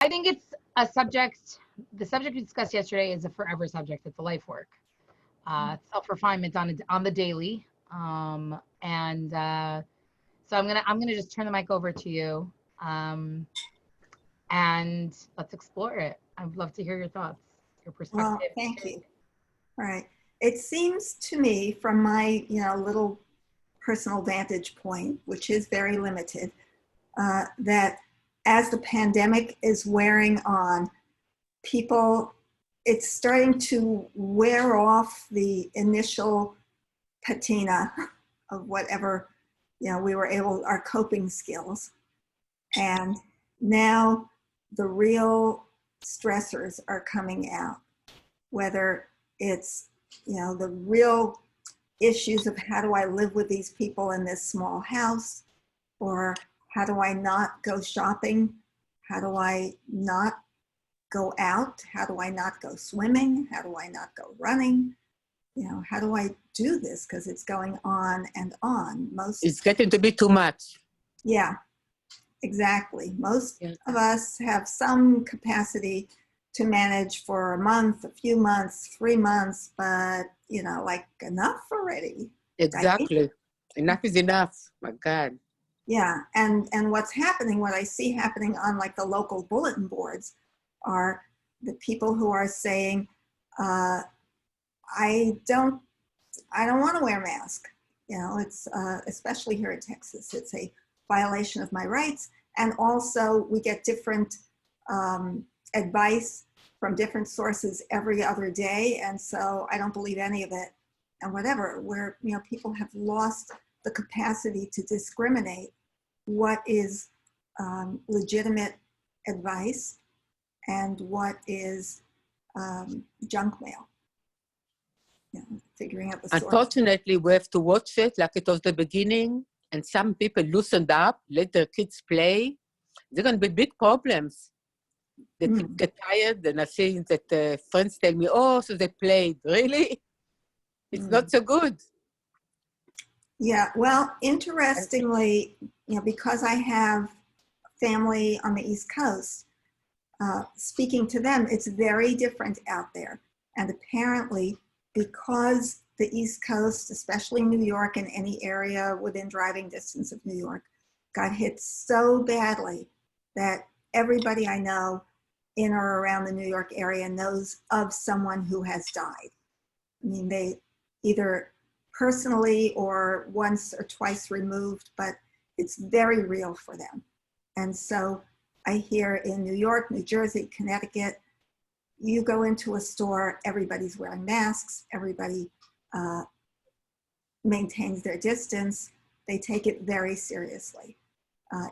I think it's a subject, the subject we discussed yesterday is a forever subject. It's a life work. Self-refinement on the daily. And so I'm gonna just turn the mic over to you. And let's explore it. I'd love to hear your thoughts, your Well, perspective. thank you. All right. It seems to me from my, little personal vantage point, which is very limited, that as the pandemic is wearing on, people, it's starting to wear off the initial patina of whatever, we were able, our coping skills. And now the real stressors are coming out, whether it's, the real issues of how do I live with these people in this small house, or how do I not go shopping? How do I not go out? How do I not go swimming? How do I not go running? How do I do this? Because it's going on and on. It's getting to be too much. Yeah, exactly. Most of us have some capacity to manage for a month, a few months, 3 months, but like enough already. Exactly. Right? Enough is enough. My God. Yeah, and what's happening, what I see happening on like the local bulletin boards are the people who are saying, I don't want to wear a mask. It's especially here in Texas, it's a violation of my rights. And also we get different advice from different sources every other day. And so I don't believe any of it and whatever, where, people have lost the capacity to discriminate what is legitimate advice and what is junk mail. Figuring out the source. Unfortunately, we have to watch it like it was the beginning, and some people loosened up, let their kids play. There are going to be big problems. They get tired, and I see that friends tell me, oh, so they played. Really? It's not so good. Yeah, well, interestingly, because I have family on the East Coast, speaking to them, it's very different out there. And apparently, because the East Coast, especially New York and any area within driving distance of New York, got hit so badly that everybody I know in or around the New York area knows of someone who has died. I mean, they either personally or once or twice removed, but it's very real for them. And so I hear in New York, New Jersey, Connecticut, you go into a store, everybody's wearing masks, everybody maintains their distance. They take it very seriously.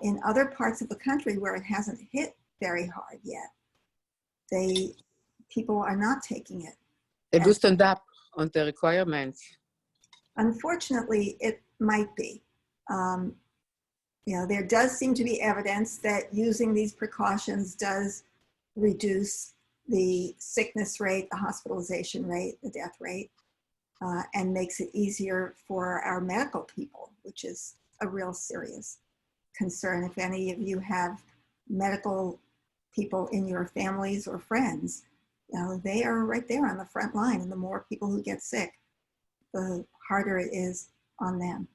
In other parts of the country where it hasn't hit very hard yet, people are not taking it. They loosened up on the requirements. Unfortunately, it might be. There does seem to be evidence that using these precautions does reduce the sickness rate, the hospitalization rate, the death rate, and makes it easier for our medical people, which is a real serious concern. If any of you have medical people in your families or friends, they are right there on the front line. And the more people who get sick, the harder it is on them.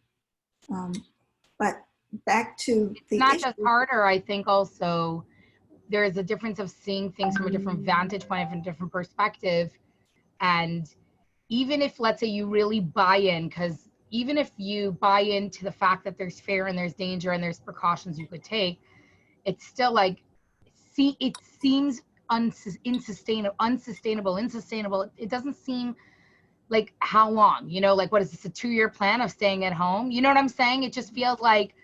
But back to the not just harder, I think also there is a difference of seeing things from a different vantage point, from a different perspective. And even if, let's say, you really buy in, because even if you buy into the fact that there's fear and there's danger and there's precautions you could take, it's still like, it seems unsustainable. It doesn't seem like how long, like, what is this, a 2-year plan of staying at home? You know what I'm saying? It just feels like,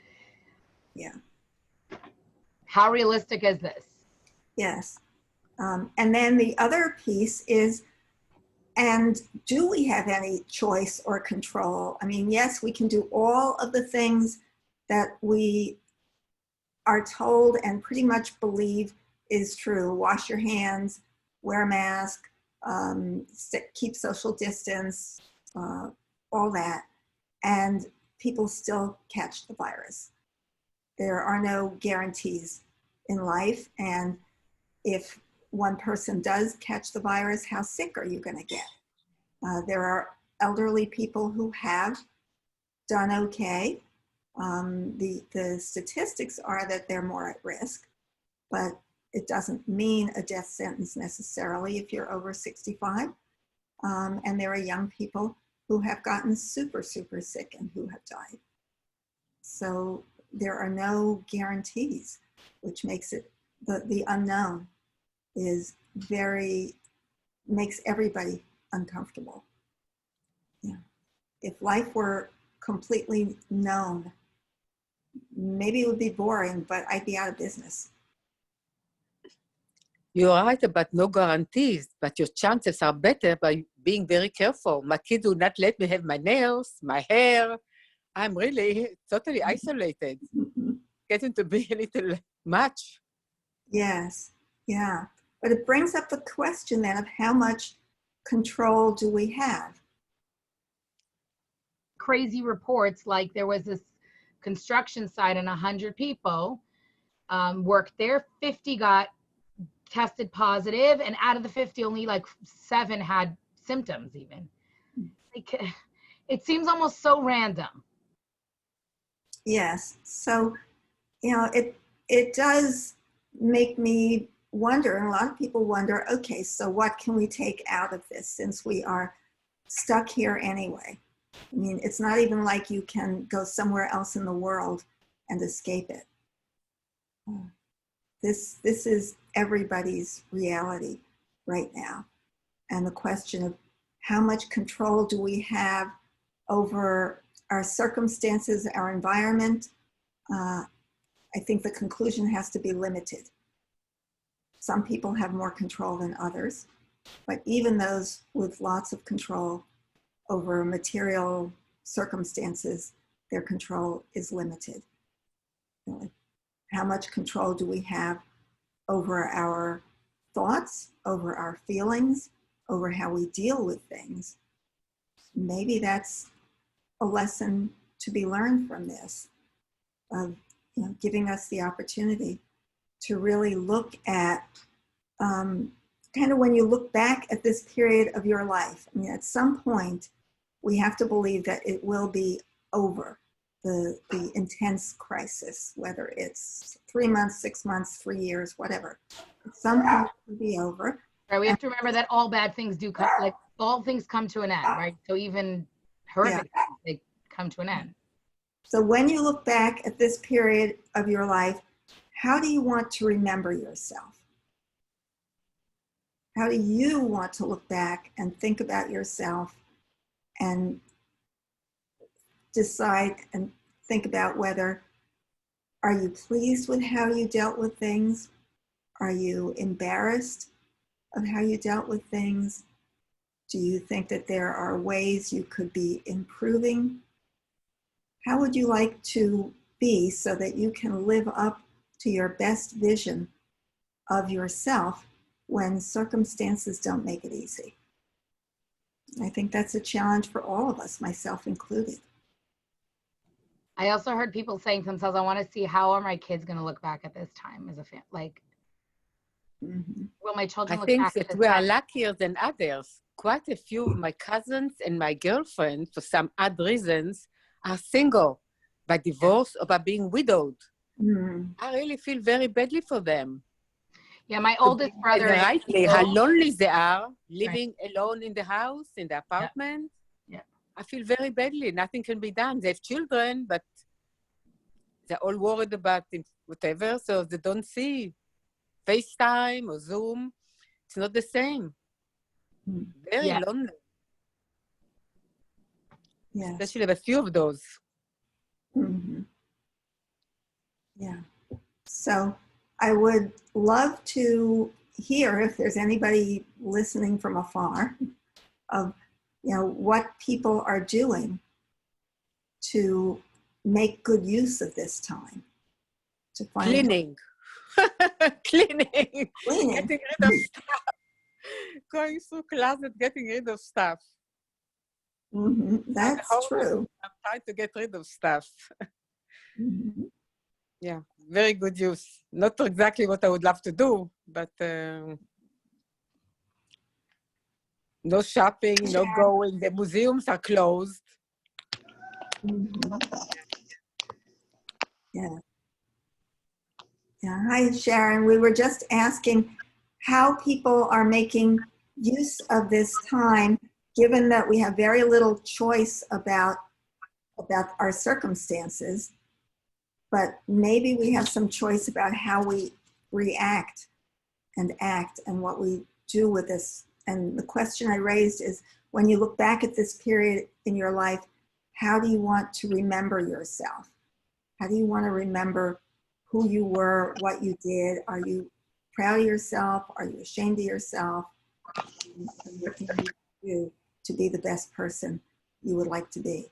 yeah. How realistic is this? Yes. And then the other piece is, and do we have any choice or control? I mean, yes, we can do all of the things that we are told and pretty much believe is true. Wash your hands, wear a mask, keep social distance, all that. And people still catch the virus. There are no guarantees in life, and if one person does catch the virus, how sick are you going to get? There are elderly people who have done okay. The statistics are that they're more at risk, but it doesn't mean a death sentence necessarily if you're over 65. And there are young people who have gotten super, super sick and who have died. So there are no guarantees, which makes it, the unknown is makes everybody uncomfortable. Yeah. If life were completely known, maybe it would be boring, but I'd be out of business. You're right about no guarantees, but your chances are better by being very careful. My kids will not let me have my nails, my hair. I'm really totally isolated. Getting to be a little much. Yes, yeah. But it brings up the question then of how much control do we have? Crazy reports, like there was this construction site and 100 people worked there. 50 got tested positive, and out of the 50, only like 7 had symptoms even. Like, it seems almost so random. Yes. So, you know, it does make me wonder, and a lot of people wonder, okay, so what can we take out of this since we are stuck here anyway? I mean, it's not even like you can go somewhere else in the world and escape it. This is everybody's reality right now. And the question of how much control do we have over our circumstances, our environment, I think the conclusion has to be limited. Some people have more control than others, but even those with lots of control over material circumstances, their control is limited. Really. How much control do we have over our thoughts, over our feelings, over how we deal with things? Maybe that's a lesson to be learned from this, of giving us the opportunity to really look at kind of when you look back at this period of your life. I mean, at some point, we have to believe that it will be over, the intense crisis, whether it's 3 months, 6 months, 3 years, whatever. At some point, it will be over. Right, we have to remember that all bad things do come, like all things come to an end, right? So even horrific things, they come to an end. So when you look back at this period of your life, how do you want to remember yourself? How do you want to look back and think about yourself and decide and think about whether, are you pleased with how you dealt with things? Are you embarrassed of how you dealt with things? Do you think that there are ways you could be improving? How would you like to be so that you can live up to your best vision of yourself when circumstances don't make it easy? I think that's a challenge for all of us, myself included. I also heard people saying to themselves, I want to see how are my kids going to look back at this time as a family. Like, will my children look back at this time? I think that we are luckier than others. Quite a few of my cousins and my girlfriend, for some odd reasons, are single by divorce or by being widowed. I really feel very badly for them. Yeah, my oldest brother. Rightly, how lonely they are, living alone in the house, in the apartment. Yeah. I feel very badly. Nothing can be done. They have children, but they're all worried about whatever, so they don't see FaceTime or Zoom. It's not the same. Very lonely. Yes. Especially a few of those. Yeah. So I would love to hear, if there's anybody listening from afar, of what people are doing to make good use of this time. To find cleaning. Cleaning. Getting rid of stuff. Going through closet, getting rid of stuff. That's true. I'm trying to get rid of stuff. Yeah. very good use. Not exactly what I would love to do, but no shopping, no going. The museums are closed. Mhm. Yeah. Yeah. Hi, Sharon. We were just asking how people are making use of this time, given that we have very little choice about our circumstances, but maybe we have some choice about how we react and act and what we do with this. And the question I raised is, when you look back at this period in your life, how do you want to remember yourself? How do you want to remember who you were, what you did? Are you proud of yourself? Are you ashamed of yourself? And what do you do to be the best person you would like to be?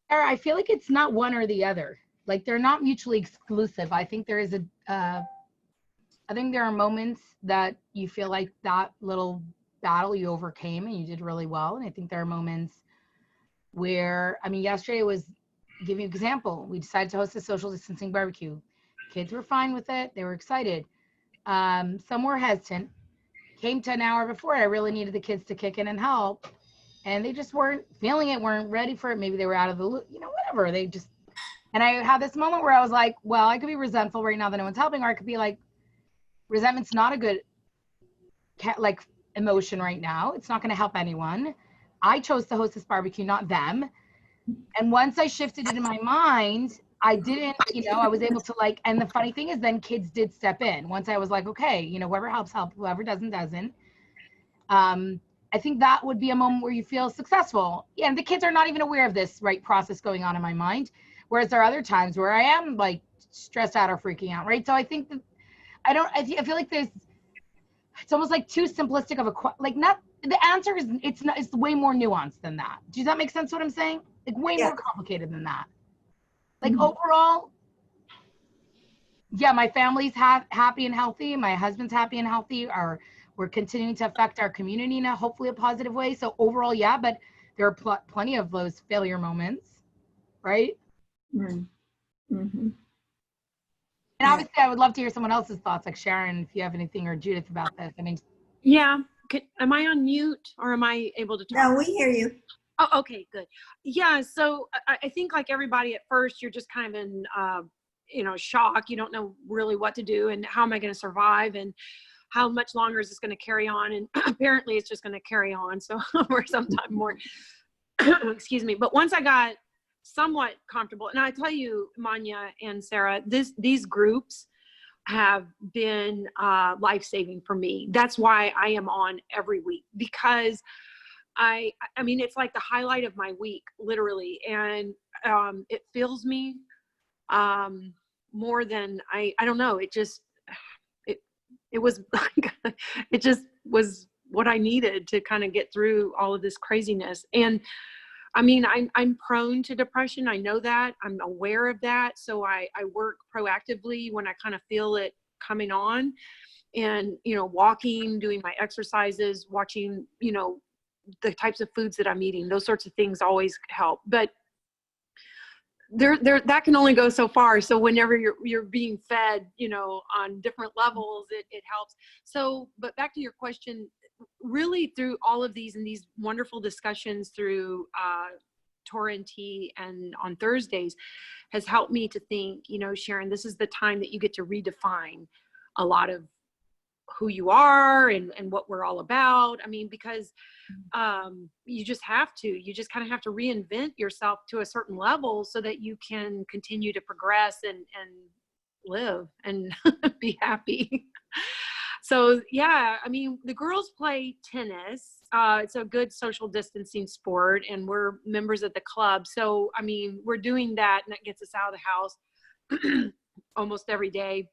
Sarah, I feel like it's not one or the other. Like they're not mutually exclusive. I think there is I think there are moments that you feel like that little battle you overcame and you did really well. And I think there are moments where, I mean, yesterday was, give you an example. We decided to host a social distancing barbecue. Kids were fine with it. They were excited. Some were hesitant. Came to an hour before, I really needed the kids to kick in and help. And they just weren't feeling it, weren't ready for it. Maybe they were out of the loop, whatever. They just, and I had this moment where I was like, well, I could be resentful right now that no one's helping, or I could be like, resentment's not a good like emotion right now. It's not going to help anyone. I chose to host this barbecue, not them. And once I shifted it in my mind, I didn't, I was able to like, and the funny thing is then kids did step in. Once I was like, okay, whoever helps, help, whoever doesn't. I think that would be a moment where you feel successful. Yeah, and the kids are not even aware of this right process going on in my mind. Whereas there are other times where I am like stressed out or freaking out, right? So I think that I feel like it's almost like too simplistic of not, the answer is, it's way more nuanced than that. Does that make sense what I'm saying? Like way more complicated than that. Like overall, yeah, my family's happy and healthy. My husband's happy and healthy. We're continuing to affect our community in a hopefully a positive way. So overall, yeah, but there are plenty of those failure moments, right? Mm-hmm. And obviously, I would love to hear someone else's thoughts, like Sharon, if you have anything, or Judith about this. I mean, yeah. Am I on mute or am I able to talk? No, we hear you. Oh, okay, good. Yeah, so I think like everybody at first, you're just kind of in, shock. You don't know really what to do and how am I going to survive and how much longer is this going to carry on? And apparently it's just going to carry on. So or sometime more, excuse me. But once I got somewhat comfortable, and I tell you, Manya and Sarah, these groups have been life-saving for me. That's why I am on every week, because I mean, it's like the highlight of my week, literally. And it fills me more than I don't know. It was like, it just was what I needed to kind of get through all of this craziness. And I mean, I'm prone to depression. I know that. I'm aware of that. So I work proactively when I kind of feel it coming on, and, walking, doing my exercises, watching, the types of foods that I'm eating, those sorts of things always help. But that can only go so far. So whenever you're being fed, on different levels, it helps. So, but back to your question, really through all of these and these wonderful discussions through Torah and Tea and on Thursdays has helped me to think, Sharon, this is the time that you get to redefine a lot of who you are and what we're all about. I mean, because you just kind of have to reinvent yourself to a certain level so that you can continue to progress and live and be happy. So yeah, I mean, the girls play tennis. It's a good social distancing sport, and we're members of the club. So, I mean, we're doing that, and that gets us out of the house almost every day.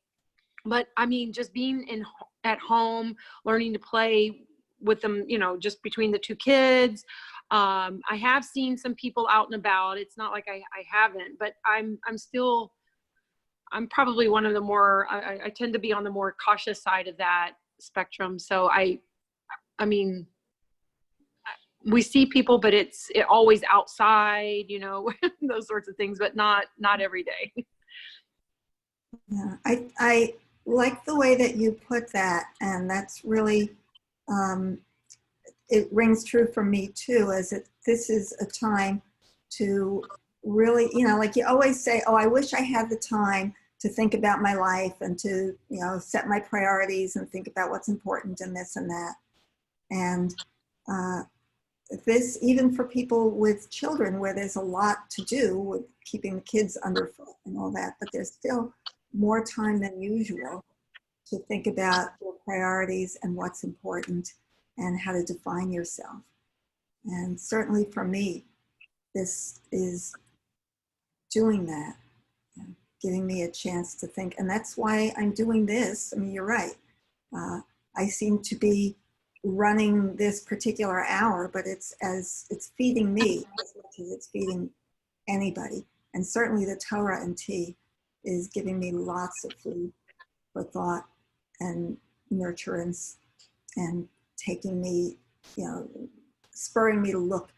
But I mean, just being at home, learning to play with them, just between the two kids. I have seen some people out and about. It's not like I haven't, but I'm probably one of the more, I tend to be on the more cautious side of that spectrum. So I mean, we see people, but it always outside, those sorts of things, but not every day. Yeah, I like the way that you put that, and that's really, it rings true for me too, as this is a time to really, like you always say, oh, I wish I had the time to think about my life and to, set my priorities and think about what's important and this and that. And this, even for people with children where there's a lot to do with keeping the kids underfoot and all that, but there's still more time than usual to think about your priorities and what's important and how to define yourself. And certainly for me, this is doing that, giving me a chance to think. And that's why I'm doing this. I mean, you're right. I seem to be running this particular hour, but it's feeding me as much as it's feeding anybody. And certainly the Torah and tea is giving me lots of food for thought and nurturance and taking me, spurring me to look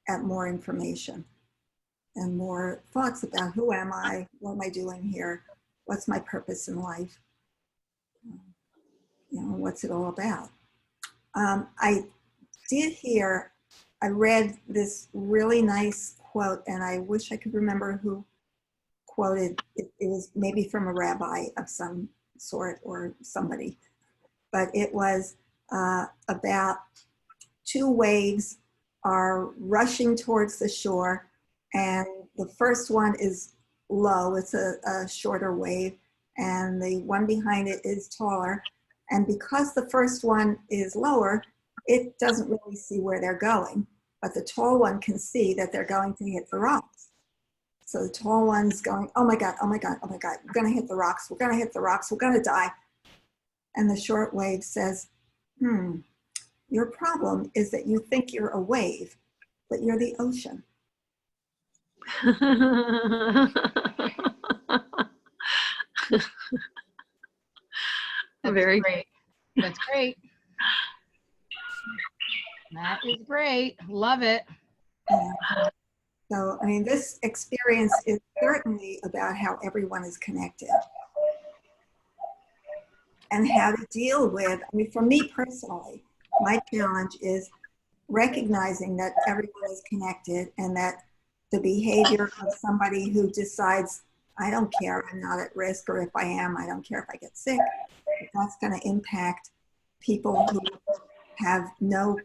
at more information and more thoughts about who am I, what am I doing here, what's my purpose in life, what's it all about. I read this really nice quote, and I wish I could remember who quoted it. It was maybe from a rabbi of some sort or somebody, but it was about two waves are rushing towards the shore, and the first one is low, it's a shorter wave, and the one behind it is taller. And because the first one is lower, it doesn't really see where they're going, but the tall one can see that they're going to hit the rocks. So the tall one's going, oh my God, oh my God, oh my God, we're gonna hit the rocks, we're gonna hit the rocks, we're gonna die. And the short wave says, your problem is that you think you're a wave, but you're the ocean. Very great. That's great. That is great. Love it. Yeah. So, I mean, this experience is certainly about how everyone is connected and how to deal with, I mean, for me personally, my challenge is recognizing that everyone is connected and that the behavior of somebody who decides, I don't care, I'm not at risk, or if I am, I don't care if I get sick, that's going to impact people who have no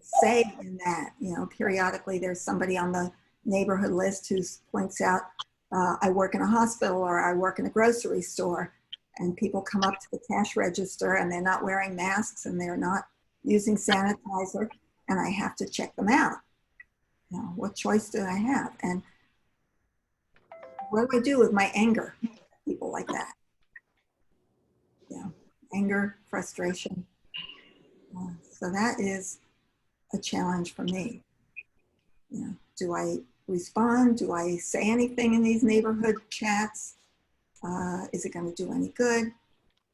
say in that. Periodically there's somebody on the neighborhood list who points out, I work in a hospital or I work in a grocery store, and people come up to the cash register and they're not wearing masks and they're not using sanitizer, and I have to check them out. What choice do I have? And what do I do with my anger? People like that. Anger, frustration. So that is a challenge for me. Do I respond? Do I say anything in these neighborhood chats? Is it going to do any good?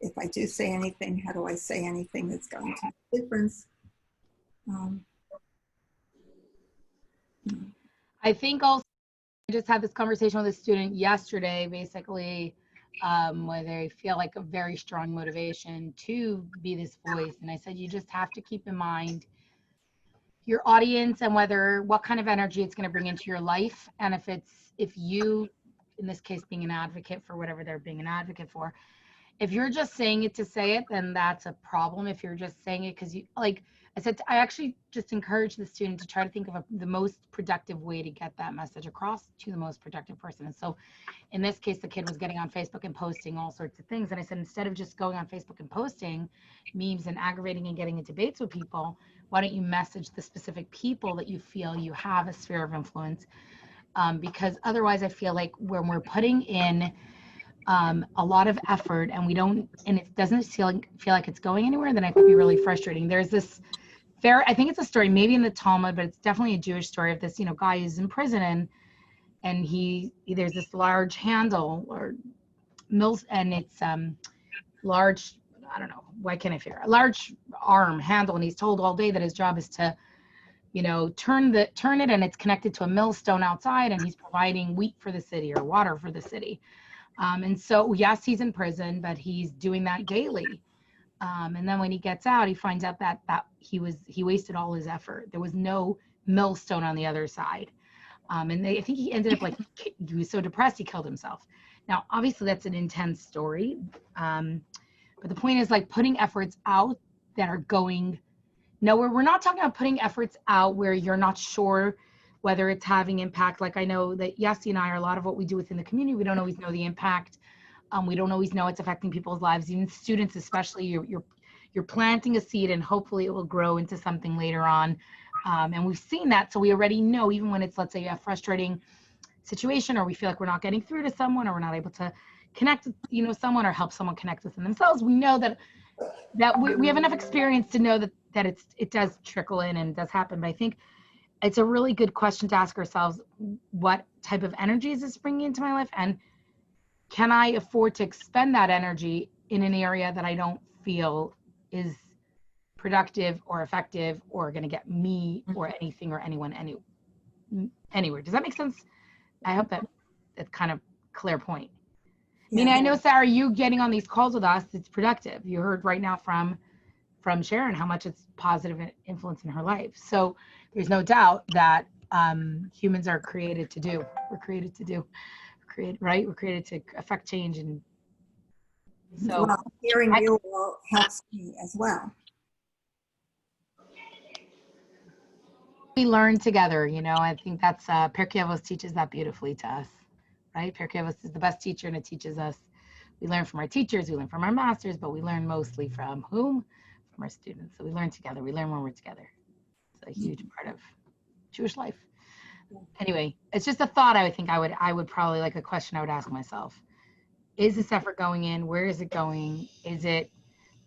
If I do say anything, how do I say anything that's going to make a difference? I think also I just had this conversation with a student yesterday, basically, where they feel like a very strong motivation to be this voice. And I said, you just have to keep in mind your audience and what kind of energy it's going to bring into your life. And if you, in this case, being an advocate for whatever they're being an advocate for, if you're just saying it to say it, then that's a problem. If you're just saying it because you, like I said, I actually just encourage the student to try to think of the most productive way to get that message across to the most productive person. And so in this case, the kid was getting on Facebook and posting all sorts of things. And I said, instead of just going on Facebook and posting memes and aggravating and getting in debates with people, why don't you message the specific people that you feel you have a sphere of influence? Because otherwise I feel like when we're putting in a lot of effort and it doesn't feel like it's going anywhere, then it could be really frustrating. There's this I think it's a story maybe in the Talmud, but it's definitely a Jewish story of this, guy who's in prison and there's this large handle or mills, and it's large, I don't know, why can't I figure a large arm handle, and he's told all day that his job is to turn it, and it's connected to a millstone outside, and he's providing wheat for the city or water for the city. And so, yes, he's in prison, but he's doing that daily. And then when he gets out, he finds out that he wasted all his effort. There was no millstone on the other side. And I think he ended up like, he was so depressed, he killed himself. Now, obviously that's an intense story. But the point is like putting efforts out that are going nowhere. We're not talking about putting efforts out where you're not sure whether it's having impact. Like I know that Yassi and I are a lot of what we do within the community. We don't always know the impact. We don't always know it's affecting people's lives, even students, especially. You're planting a seed and hopefully it will grow into something later on. And we've seen that. So we already know, even when it's, let's say, a frustrating situation, or we feel like we're not getting through to someone, or we're not able to connect with, someone, or help someone connect within themselves, we know that we have enough experience to know that it does trickle in and it does happen. But I think it's a really good question to ask ourselves, what type of energy is this bringing into my life? And can I afford to expend that energy in an area that I don't feel is productive or effective or going to get me or anything or anyone anywhere? Does that make sense? I hope that's kind of clear point. I mean, I know, Sarah, you getting on these calls with us, it's productive. You heard right now from Sharon how much it's positive influence in her life. So there's no doubt that humans are created to do. We're created to do. Right? We're created to affect change. And so hearing you all helps me as well. We learn together, I think that's Pirkei Avos teaches that beautifully to us, right? Pirkei Avos is the best teacher, and it teaches us. We learn from our teachers, we learn from our masters, but we learn mostly from whom? From our students. So we learn together. We learn when we're together. It's a huge part of Jewish life. Anyway, it's just a thought. I think I would probably, like, a question I would ask myself: is this effort going in? Where is it going?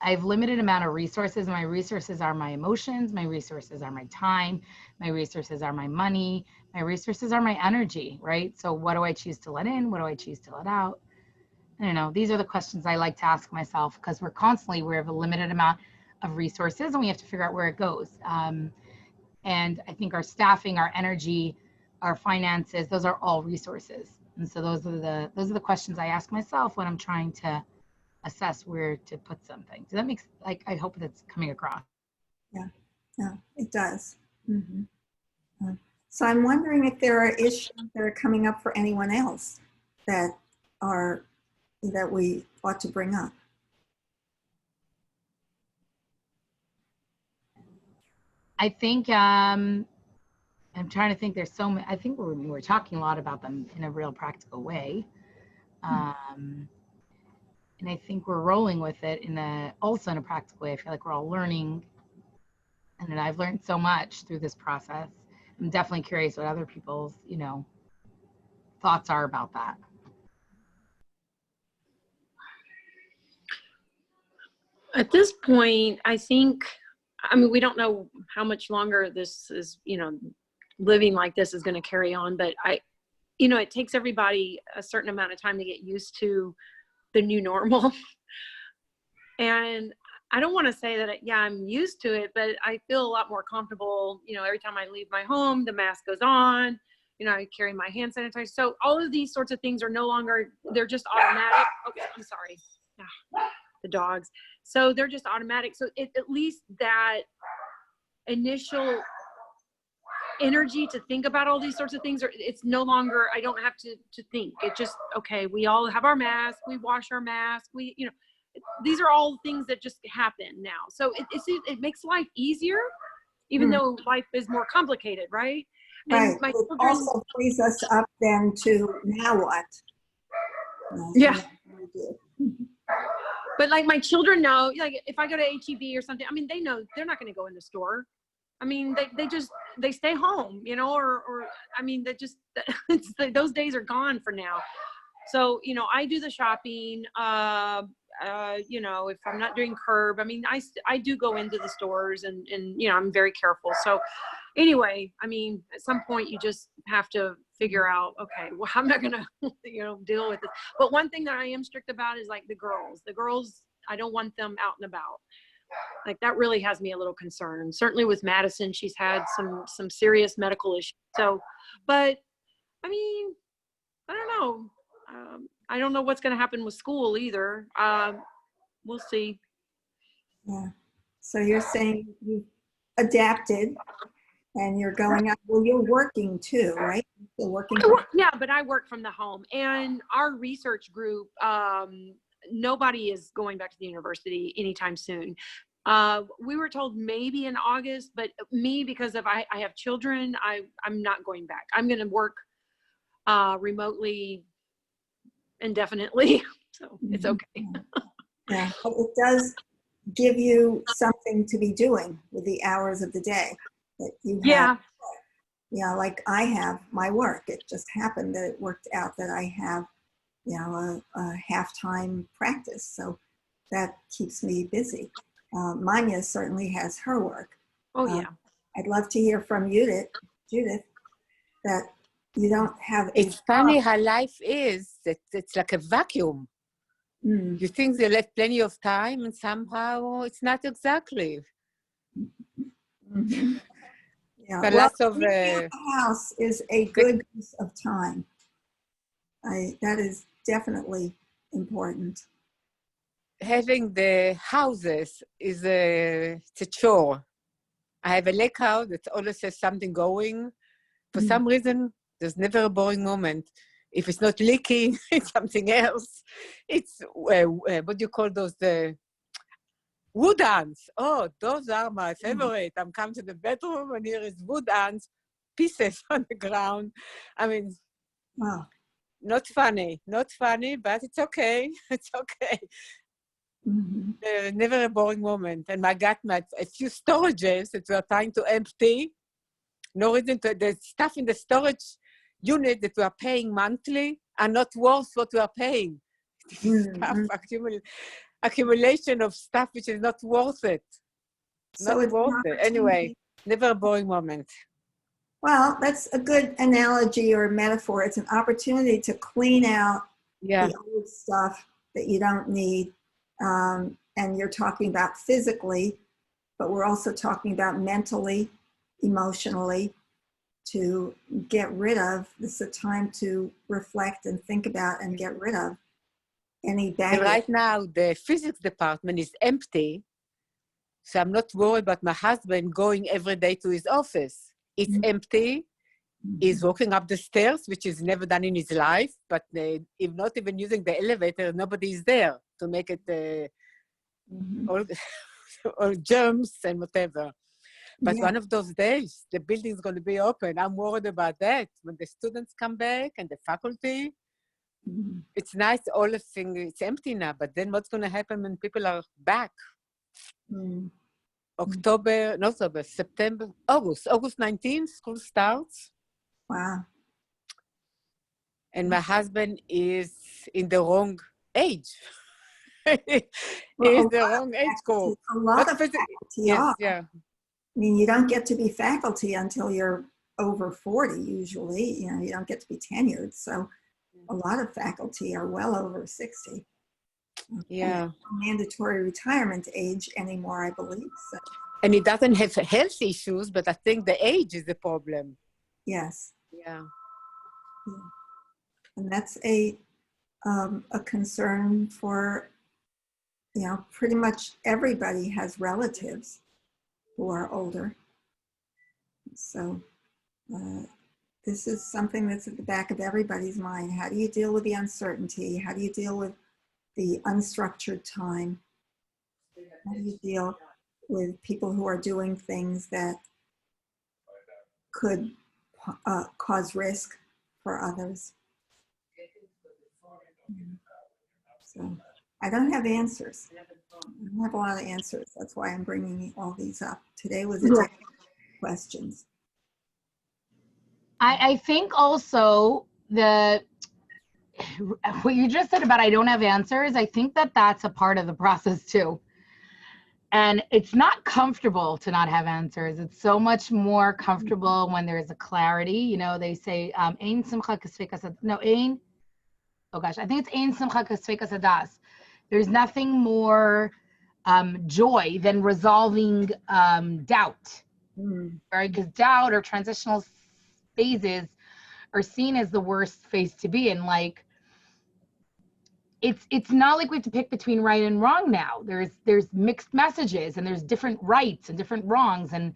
I have limited amount of resources. My resources are my emotions. My resources are my time. My resources are my money. My resources are my energy, right? So what do I choose to let in? What do I choose to let out? I don't know. These are the questions I like to ask myself, because we have a limited amount of resources and we have to figure out where it goes. And I think our staffing, our energy, our finances, those are all resources. And so those are the questions I ask myself when I'm trying to assess where to put something. Does that make, like, I hope that's coming across. Yeah, it does. Mm-hmm. So I'm wondering if there are issues that are coming up for anyone else that we ought to bring up. I think I'm trying to think. There's so many. I think we're talking a lot about them in a real practical way. And I think we're rolling with it also in a practical way. I feel like we're all learning, and I've learned so much through this process. I'm definitely curious what other people's, thoughts are about that. At this point, I think, we don't know how much longer this is, living like this is going to carry on, but it takes everybody a certain amount of time to get used to the new normal. And I don't want to say that, I'm used to it, but I feel a lot more comfortable. Every time I leave my home, the mask goes on, I carry my hand sanitizer. So all of these sorts of things are no longer, they're just automatic. Okay, I'm sorry. The dogs. So they're just automatic. So at least that initial energy to think about all these sorts of things, it's no longer, I don't have to think. It just, okay, we all have our mask, we wash our mask, these are all things that just happen now. So it makes life easier, even though life is more complicated, right? Right. And it also frees us up then to now what? Yeah. But like my children know, like if I go to HEB or something, they know they're not going to go in the store. They stay home, those days are gone for now. So, I do the shopping, if I'm not doing curb, I do go into the stores and I'm very careful. So anyway, at some point you just have to figure out, okay, well, I'm not going to, deal with it. But one thing that I am strict about is like the girls, I don't want them out and about. Like that really has me a little concerned. Certainly with Madison, she's had some serious medical issues. So, but I don't know. I don't know what's going to happen with school either. We'll see. Yeah. So you're saying you've adapted and you're going out. Well, you're working too, right? You're working. Yeah, but I work from the home, and our research group, nobody is going back to the university anytime soon. We were told maybe in August, but me, because of I have children, I'm not going back. I'm going to work remotely indefinitely, so it's okay. Yeah, but it does give you something to be doing with the hours of the day that you have. Yeah. Yeah, like I have my work. It just happened that it worked out that I have, a half-time practice. So that keeps me busy. Manya certainly has her work. Oh, yeah. I'd love to hear from Judith, that you don't have a It's funny how life is, that it's like a vacuum. You think they left plenty of time, and somehow it's not exactly. Mm-hmm. Yeah, So well, lots of the house is a good use of time. That is definitely important. having the houses is it's a chore. I have a lake house that always has something going. For some reason, there's never a boring moment. If it's not leaking, it's something else. It's, what do you call those? The wood ants. Oh, those are my favorite. I'm coming to the bedroom and here is wood ants, pieces on the ground. I mean, Wow. not funny, but it's okay. It's okay. Never a boring moment. And I got a few storages that we are trying to empty. No reason to, the stuff in the storage unit that we are paying monthly are not worth what we are paying. Stuff, accumulation of stuff which is not worth it. So not worth it. Anyway, never a boring moment. Well, that's a good analogy or metaphor. It's an opportunity to clean out the old stuff that you don't need. And you're talking about physically, but we're also talking about mentally, emotionally, to get rid of. This is a time to reflect and think about and get rid of any baggage. And right now, the physics department is empty, so I'm not worried about my husband going every day to his office. It's empty. He's walking up the stairs, which he's never done in his life, but if not even using the elevator, nobody is there to make it all germs and whatever. But one of those days, the building is going to be open. I'm worried about that. When the students come back and the faculty, it's nice, all the things, it's empty now, but then what's going to happen when people are back? September, August 19th, school starts. Wow. And my husband is in the wrong age. He's the wrong age group. A lot of faculty are. Yeah. I mean, you don't get to be faculty until you're over 40, usually. You don't get to be tenured. So a lot of faculty are well over 60. Yeah. Mandatory retirement age anymore, I believe. So. And he doesn't have health issues, but I think the age is the problem. Yes. Yeah. And that's a concern for, pretty much everybody has relatives who are older. So this is something that's at the back of everybody's mind. How do you deal with the uncertainty? How do you deal with the unstructured time? How do you deal with people who are doing things that could cause risk for others? So I don't have answers. I don't have a lot of answers. That's why I'm bringing all these up. Today was a day of questions. I think also what you just said about I don't have answers, I think that's a part of the process too. And it's not comfortable to not have answers. It's so much more comfortable when there's a clarity. They say, Ein simcha kasveikas hadas. No, Ein, oh gosh, I think it's Ein simcha kasveikas hadas. There's nothing more joy than resolving doubt, right? Because doubt or transitional phases are seen as the worst phase to be in. Like, it's not like we have to pick between right and wrong now. There's mixed messages, and there's different rights and different wrongs, and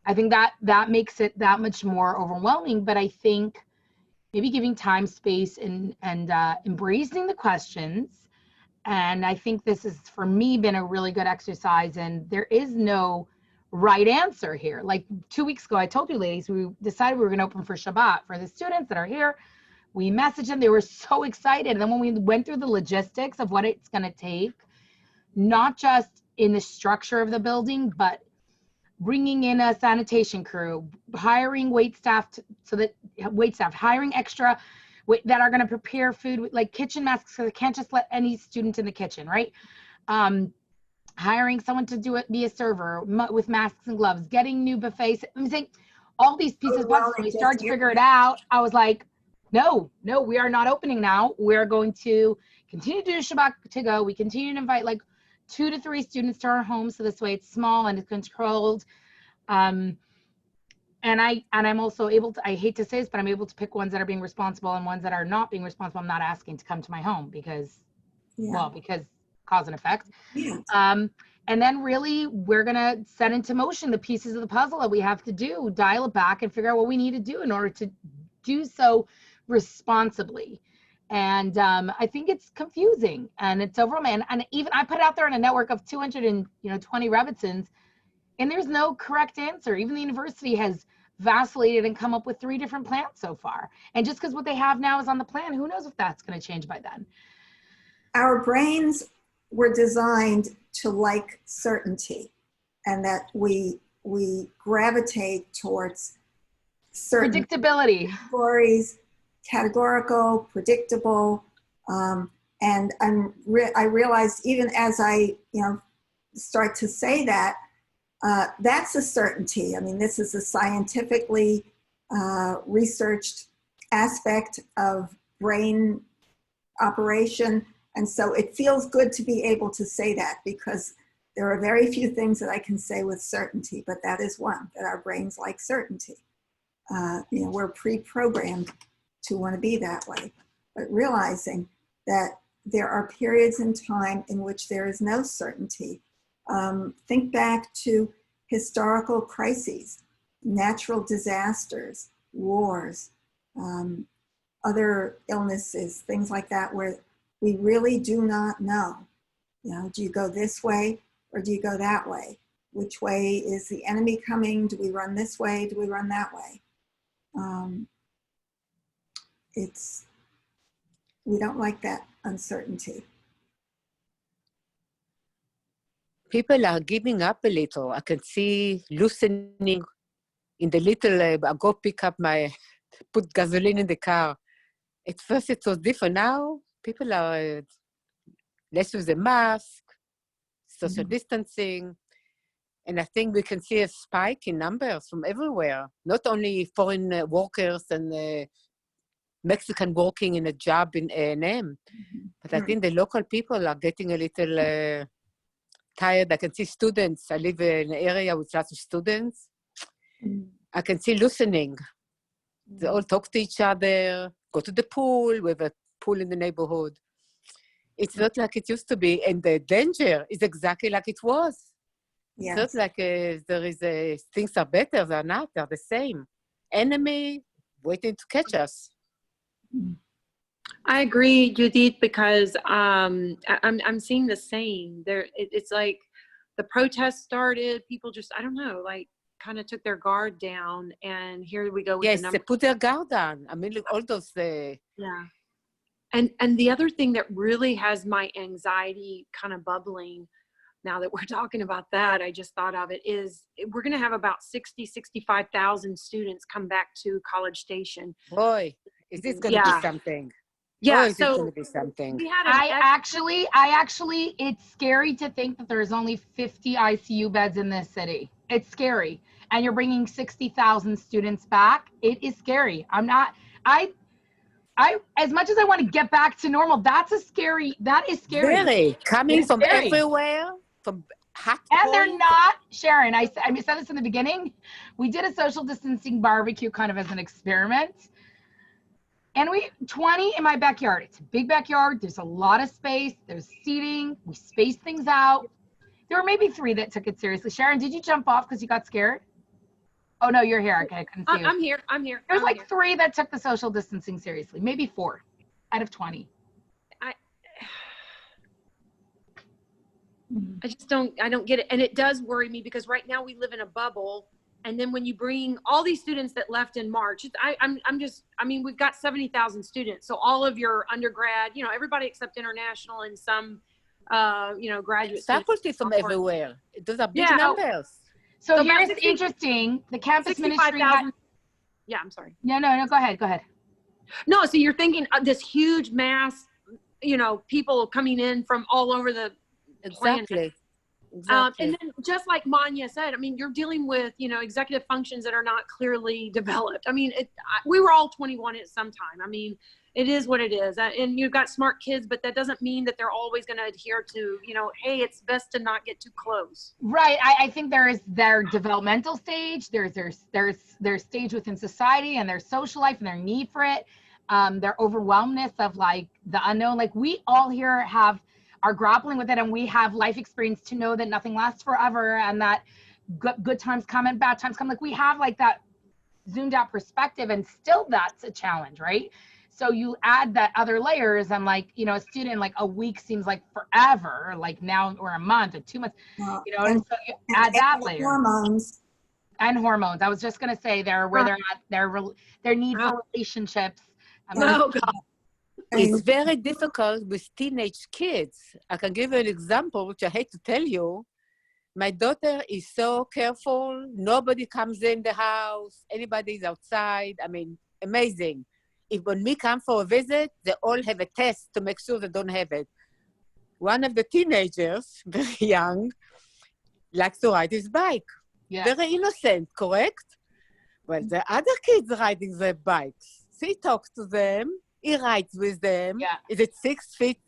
I think that makes it that much more overwhelming. But I think maybe giving time, space, and embracing the questions. And I think this has, for me, been a really good exercise. And there is no right answer here. Like 2 weeks ago, I told you ladies, we decided we were going to open for Shabbat for the students that are here. We messaged them. They were so excited. And then when we went through the logistics of what it's going to take, not just in the structure of the building, but bringing in a sanitation crew, hiring wait staff, hiring extra that are going to prepare food, like kitchen masks, so they can't just let any student in the kitchen, right? Hiring someone to do it, be a server with masks and gloves, getting new buffets. I'm saying all these pieces of puzzle. When we started to figure it out, I was like, no, we are not opening now. We're going to continue to do Shabbat to go. We continue to invite like 2 to 3 students to our home, so this way it's small and it's controlled. And I'm also able to, I hate to say this, but I'm able to pick ones that are being responsible and ones that are not being responsible. I'm not asking to come to my home because cause and effect. Yeah. And then really we're going to set into motion the pieces of the puzzle that we have to do, dial it back and figure out what we need to do in order to do so responsibly. And I think it's confusing and it's overwhelming. And even I put it out there in a network of 220 Rebbitzins, and there's no correct answer. Even the university has vacillated and come up with 3 different plans so far. And just because what they have now is on the plan, who knows if that's going to change by then. Our brains were designed to like certainty, and that we gravitate towards certain predictability, stories, categorical, predictable, and I realized even as I start to say that, that's a certainty. I mean, this is a scientifically researched aspect of brain operation. And so it feels good to be able to say that, because there are very few things that I can say with certainty, but that is one, that our brains like certainty. We're pre-programmed to want to be that way, but realizing that there are periods in time in which there is no certainty. Think back to historical crises, natural disasters, wars, other illnesses, things like that, where we really do not know. Do you go this way or do you go that way? Which way is the enemy coming? Do we run this way? Do we run that way? We don't like that uncertainty. People are giving up a little. I can see loosening in the little, I go pick up put gasoline in the car. At first it was different. Now people are less with the mask, social distancing. And I think we can see a spike in numbers from everywhere, not only foreign workers and Mexican working in a job in A&M, but I think the local people are getting a little tired. I can see students. I live in an area with lots of students. I can see loosening. They all talk to each other, go to the pool. We have a pool in the neighborhood. It's not like it used to be. And the danger is exactly like it was. Yes. It's not like there is things are better. They're not. They're the same. Enemy waiting to catch us. I agree, Judith, because I'm seeing the same. It's like the protests started. People just, I don't know, like kind of took their guard down, and here we go with yes, the numbers. they put their guard down. I mean, look, all those. Yeah, and the other thing that really has my anxiety kind of bubbling, now that we're talking about that, I just thought of it, is we're going to have about 65,000 students come back to College Station. Boy, is this going to be something? Yeah, is so going to be something? We had I actually, it's scary to think that there's only 50 ICU beds in this city. It's scary. And you're bringing 60,000 students back. It is scary. As much as I want to get back to normal, that is scary. Really? Coming from everywhere? From hot And they're not, Sharon, I said this in the beginning. We did a social distancing barbecue kind of as an experiment. And 20 in my backyard. It's a big backyard. There's a lot of space. There's seating. We spaced things out. There were maybe 3 that took it seriously. Sharon, did you jump off because you got scared? Oh, no, you're here. Okay, I couldn't see you. I'm here. There's like 3 that took the social distancing seriously. Maybe 4 out of 20. I just I don't get it. And it does worry me because right now we live in a bubble. And then when you bring all these students that left in March, we've got 70,000 students. So all of your undergrad, everybody except international and some, graduate faculty from everywhere. Those are big numbers. So here's interesting. The campus ministry yeah, I'm sorry. No, go ahead. No, so you're thinking this huge mass, people coming in from all over the planet. Exactly. And then just like Manya said, you're dealing with, executive functions that are not clearly developed. We were all 21 at some time. It is what it is. And you've got smart kids, but that doesn't mean that they're always going to adhere to, hey, it's best to not get too close. Right. I think there is their developmental stage. There's their stage within society and their social life and their need for it. Their overwhelmness of like the unknown. Like we all here are grappling with it, and we have life experience to know that nothing lasts forever and that good times come and bad times come. Like we have like that zoomed out perspective, and still that's a challenge, right? So you add that other layers, and like, a student, like a week seems like forever, like now, or a month or 2 months, and so you add that layer. Hormones. And hormones. I was just going to say where they're at, their need for relationships. Oh, God. It's very difficult with teenage kids. I can give you an example, which I hate to tell you. My daughter is so careful. Nobody comes in the house. Anybody is outside. Amazing. When we come for a visit, they all have a test to make sure they don't have it. One of the teenagers, very young, likes to ride his bike. Yeah. Very innocent, correct? Well, the other kids riding their bikes. So he talks to them. He rides with them. Yeah. Is it 6 feet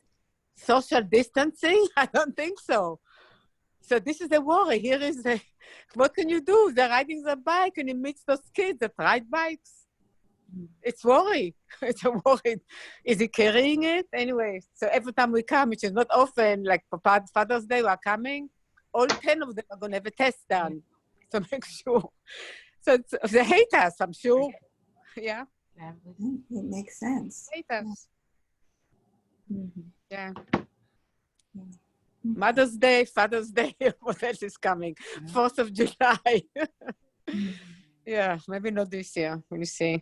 social distancing? I don't think so. So this is a worry. Here is what can you do? They're riding their bike and he meets those kids that ride bikes. It's worry. It's a worry. Is he carrying it? Anyway, so every time we come, which is not often, like Father's Day, we're coming, all 10 of them are going to have a test done to make sure. So they hate us, I'm sure. Yeah. It makes sense. Hate us. Yeah. Mother's Day, Father's Day, what else is coming? 4th of July. Yeah, maybe not this year. We'll see.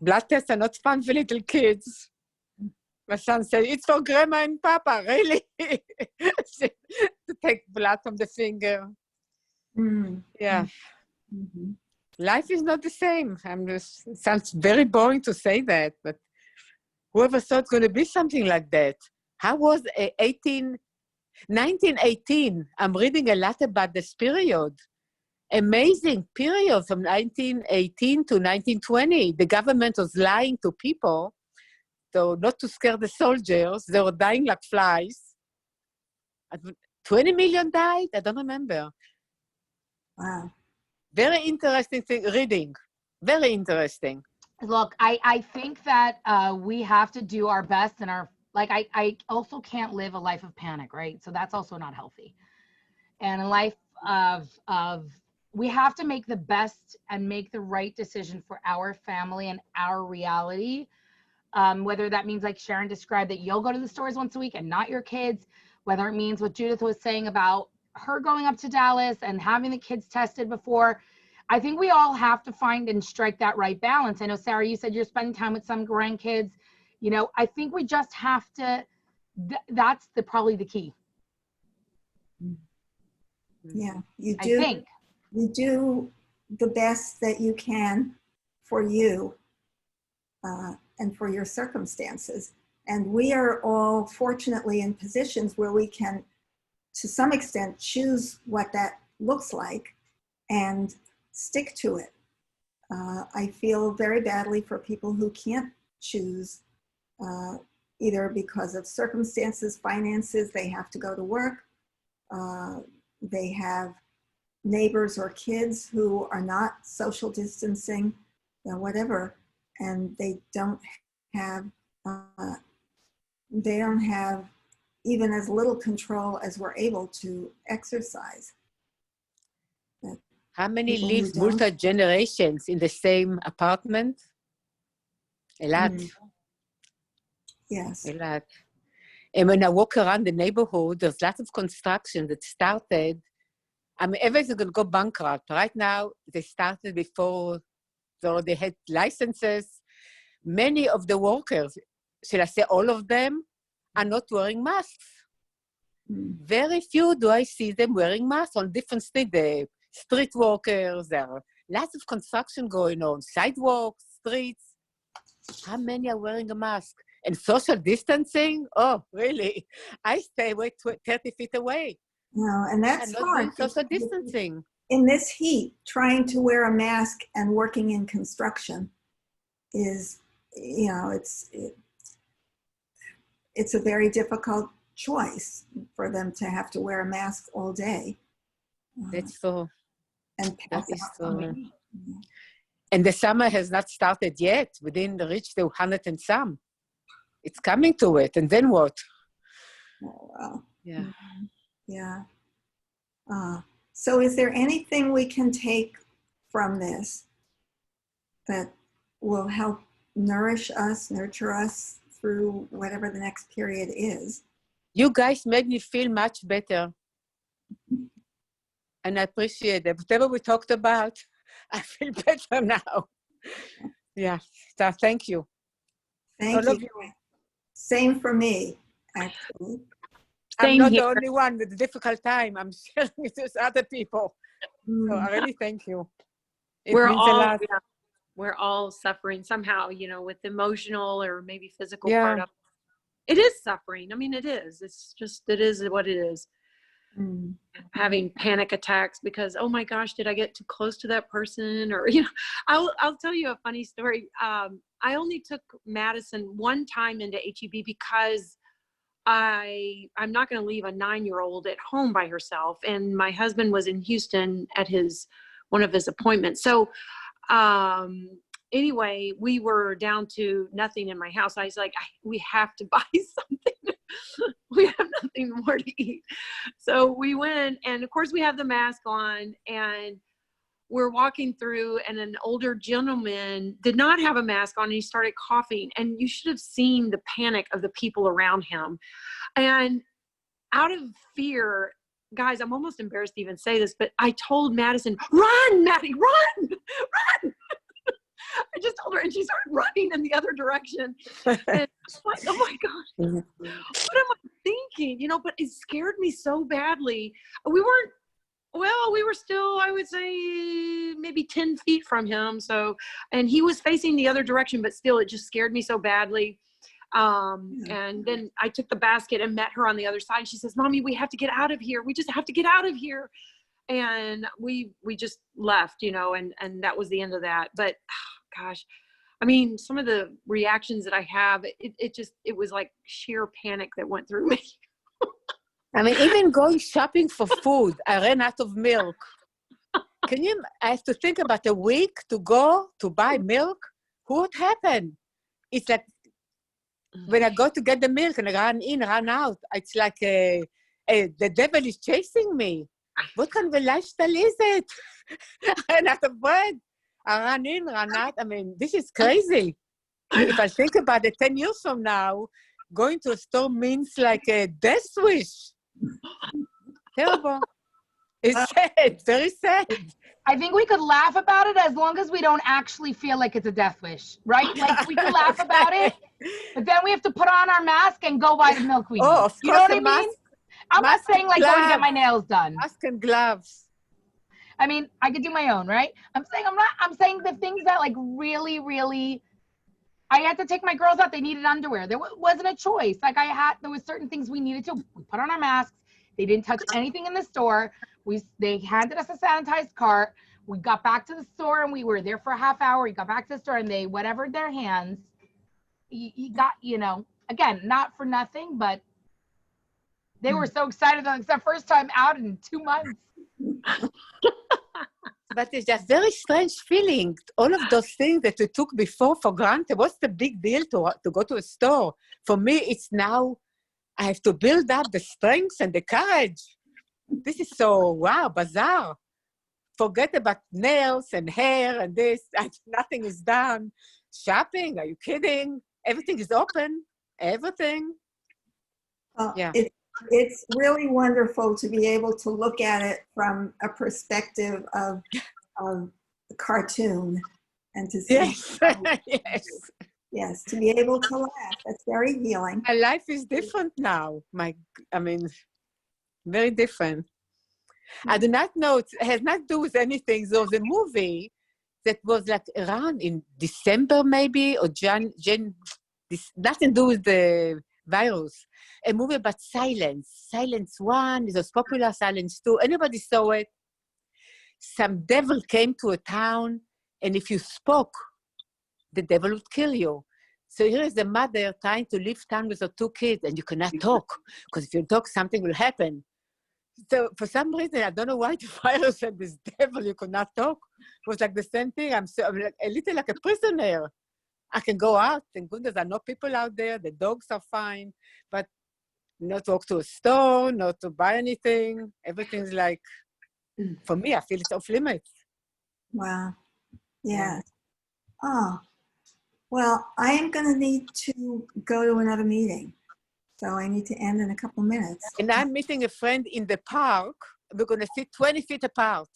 Blood tests are not fun for little kids. My son said, it's for grandma and papa, really? To take blood from the finger. Yeah. Mm-hmm. Life is not the same. It sounds very boring to say that, but whoever thought it's going to be something like that? How was 1918? I'm reading a lot about this period. Amazing period from 1918 to 1920. The government was lying to people, so not to scare the soldiers. They were dying like flies. 20 million died? I don't remember. Wow. Very interesting thing, reading. Very interesting. Look, I think that we have to do our best, and I also can't live a life of panic, right? So that's also not healthy. And a life of we have to make the best and make the right decision for our family and our reality. Whether that means, like Sharon described, that you'll go to the stores once a week and not your kids, whether it means what Judith was saying about her going up to Dallas and having the kids tested before. I think we all have to find and strike that right balance. I know, Sarah, you said you're spending time with some grandkids. I think we just have to, that's probably the key. Yeah, you do. I think. You do the best that you can for you and for your circumstances. And we are all fortunately in positions where we can, to some extent, choose what that looks like and stick to it. I feel very badly for people who can't choose, either because of circumstances, finances, they have to go to work, they have neighbors or kids who are not social distancing, whatever. and they don't have even as little control as we're able to exercise. How many People who lives don't- multi-generations in the same apartment? A lot. Yes. A lot. And when I walk around the neighborhood, there's lots of construction that started. I mean, everything's going to go bankrupt. Right now, they started before, so they had licenses. Many of the workers, should I say all of them, are not wearing masks. Very few do I see them wearing masks on different streets. The street workers, there are lots of construction going on, sidewalks, streets. How many are wearing a mask? And social distancing? Oh, really? I stay away 30 feet away. No, and that's I'm not hard. doing social distancing. In this heat, trying to wear a mask and working in construction is, it's a very difficult choice for them to have to wear a mask all day. That's so. And That pass is out so. from the heat. And the summer has not started yet. We didn't reach the 100 and some. It's coming to it. And then what? Oh, wow. Yeah. Yeah. So is there anything we can take from this that will help nourish us, nurture us through whatever the next period is? You guys made me feel much better. And I appreciate it. Whatever we talked about, I feel better now. Yeah. So thank you. Thank All of you. you. Same for me, actually. I'm Same not here. the only one with a difficult time. I'm sharing it with other people. So I really thank you. It We're means a all, lot. yeah, we're all suffering somehow, with emotional or maybe physical Yeah. part of it. It is suffering. I mean, it is. It's just, it is what it is. Having panic attacks because, oh my gosh, did I get too close to that person? Or, I'll tell you a funny story. I only took Madison one time into HEB because I'm not going to leave a 9-year-old at home by herself. And my husband was in Houston at one of his appointments. So, anyway, we were down to nothing in my house. I was like, we have to buy something. We have nothing more to eat. So we went, and of course we have the mask on, and we're walking through, and an older gentleman did not have a mask on, and he started coughing, and you should have seen the panic of the people around him. And out of fear, guys, I'm almost embarrassed to even say this, but I told Madison, run, Maddie, run, run. I just told her, and she started running in the other direction. And I was like, oh my gosh, what am I thinking? But it scared me so badly. We were still, I would say, maybe 10 feet from him. So, and he was facing the other direction, but still, it just scared me so badly. And then I took the basket and met her on the other side. She says, Mommy, we have to get out of here. We just have to get out of here. And we just left, and that was the end of that. But gosh, I mean, some of the reactions that I have, it was like sheer panic that went through me. I mean, even going shopping for food, I ran out of milk. I have to think about a week to go to buy milk. What happened? It's like, when I go to get the milk and I run out, it's like the devil is chasing me. What kind of a lifestyle is it? I ran out of bread. I ran in, ran out. I mean, this is crazy. If I think about it 10 years from now, going to a store means like a death wish. Terrible. It's sad, very sad. I think we could laugh about it as long as we don't actually feel like it's a death wish, right? Like we can laugh about it, but then we have to put on our mask and go buy the milk we need. Oh, of course, you know what I mask, mean? I'm not saying like going to get my nails done. Mask and gloves. I mean, I could do my own, right? I'm saying the things that like really, really, I had to take my girls out. They needed underwear. There wasn't a choice. Like there was certain things we needed to. We put on our masks. They didn't touch anything in the store. They handed us a sanitized cart. We got back to the store and we were there for a half hour. We got back to the store and they whatevered their hands. You got, again, not for nothing, but they were so excited. It's their first time out in 2 months. but it's just very strange feeling. All of those things that we took before for granted. What's the big deal to go to a store? For me, it's now I have to build up the strength and the courage. This is so, wow, bizarre. Forget about nails and hair and this. Nothing is done. Shopping, are you kidding? Everything is open. Everything. Yeah. It's really wonderful to be able to look at it from a perspective of a cartoon and to see. Yes. Yes. Yes, to be able to laugh. That's very healing. My life is different now. Very different. I do not know, it has not to do with anything. There was a movie that was like around in December maybe, or nothing to do with the virus. A movie about silence. Silence 1, it was popular, Silence 2. Anybody saw it? Some devil came to a town, and if you spoke, the devil would kill you. So here is the mother trying to leave town with her 2 kids, and you cannot talk, because if you talk, something will happen. So for some reason, I don't know why the virus and this devil, you could not talk. It was like the same thing. I'm like a little like a prisoner. I can go out, thank goodness, there are no people out there, the dogs are fine, but not walk to a store, not to buy anything. Everything's like, for me, I feel it's off limits. Wow. Yeah. Oh, well, I am going to need to go to another meeting. So I need to end in a couple minutes. And I'm meeting a friend in the park. We're going to sit 20 feet apart.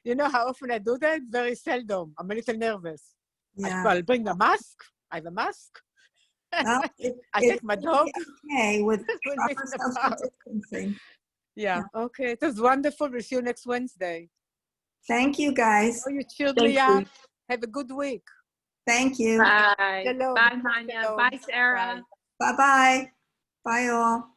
You know how often I do that? Very seldom. I'm a little nervous. Yeah. I'll bring a mask. I have a mask. Well, I take my dog. Okay, with We'll meet proper in the social park. distancing. Yeah, okay. It was wonderful. We'll see you next Wednesday. Thank you, guys. Oh, you cheered Thank me up. you. Have a good week. Thank you. Bye. Shalom. Bye, Tanya. Shalom. Bye, Sarah. Bye. Bye-bye. Bye, all.